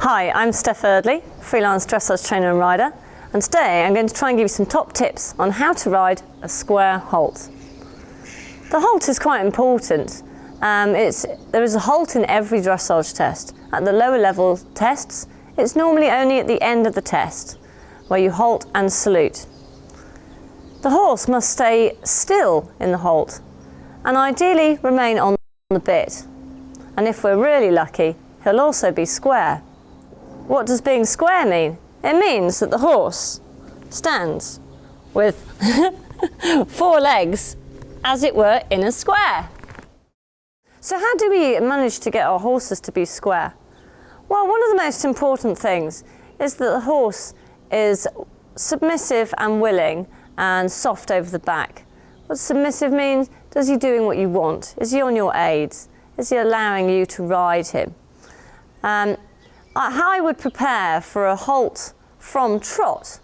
Hi, I'm Steph Eardley, freelance dressage trainer and rider, and today I'm going to try and give you some top tips on how to ride a square halt. The halt is quite important. There is a halt in every dressage test. At the lower level tests, it's normally only at the end of the test, where you halt and salute. The horse must stay still in the halt, and ideally remain on the bit. And if we're really lucky, he'll also be square. What does being square mean? It means that the horse stands with 4 legs, as it were, in a square. So how do we manage to get our horses to be square? Well, one of the most important things is that the horse is submissive and willing and soft over the back. What submissive means? Is he doing what you want? Is he on your aids? Is he allowing you to ride him? How I would prepare for a halt from trot?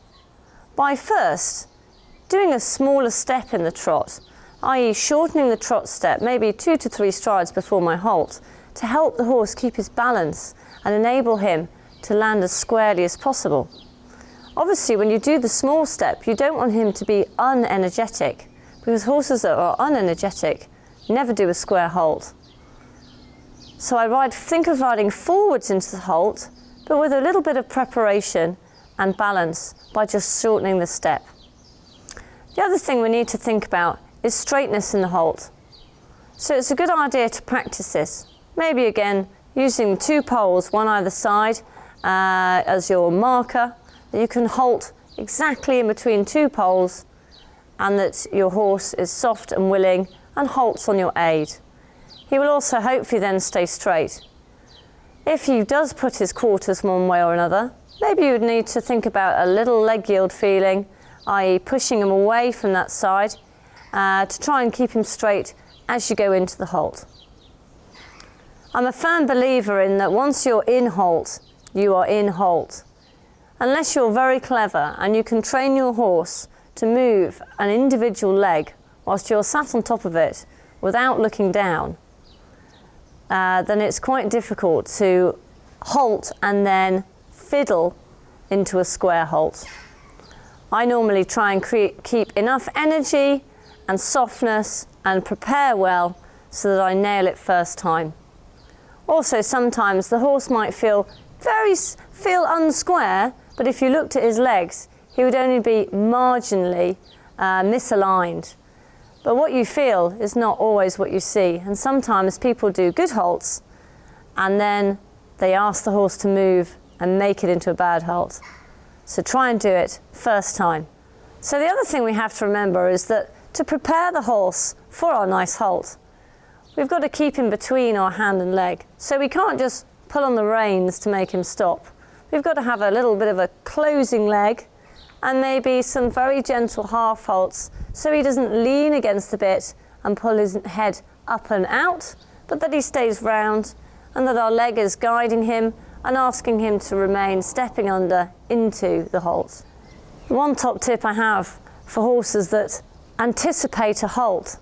By first doing a smaller step in the trot, i.e. shortening the trot step, maybe 2 to 3 strides before my halt, to help the horse keep his balance and enable him to land as squarely as possible. Obviously, when you do the small step, you don't want him to be unenergetic, because horses that are unenergetic never do a square halt. So I think of riding forwards into the halt, but with a little bit of preparation and balance by just shortening the step. The other thing we need to think about is straightness in the halt. So it's a good idea to practice this. Maybe again, using 2 poles, one either side, as your marker, that you can halt exactly in between 2 poles, and that your horse is soft and willing and halts on your aid. He will also hopefully then stay straight. If he does put his quarters one way or another, maybe you would need to think about a little leg yield feeling, i.e. pushing him away from that side to try and keep him straight as you go into the halt. I'm a firm believer in that once you're in halt, you are in halt. Unless you're very clever and you can train your horse to move an individual leg whilst you're sat on top of it without looking down, then it's quite difficult to halt and then fiddle into a square halt. I normally try and keep enough energy and softness and prepare well so that I nail it first time. Also, sometimes the horse might feel unsquare, but if you looked at his legs, he would only be marginally misaligned. But what you feel is not always what you see, and sometimes people do good halts and then they ask the horse to move and make it into a bad halt. So try and do it first time. So the other thing we have to remember is that to prepare the horse for our nice halt, we've got to keep him between our hand and leg. So we can't just pull on the reins to make him stop. We've got to have a little bit of a closing leg and maybe some very gentle half halts, so he doesn't lean against the bit and pull his head up and out, but that he stays round and that our leg is guiding him and asking him to remain stepping under into the halt. One top tip I have for horses that anticipate a halt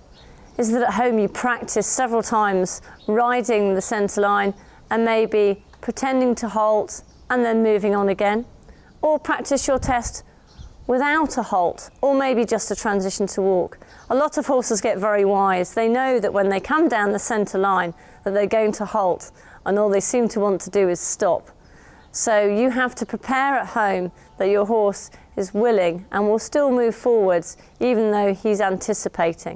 is that at home you practice several times riding the centre line and maybe pretending to halt and then moving on again, or practice your test without a halt, or maybe just a transition to walk. A lot of horses get very wise. They know that when they come down the centre line that they're going to halt, and all they seem to want to do is stop. So you have to prepare at home that your horse is willing and will still move forwards even though he's anticipating.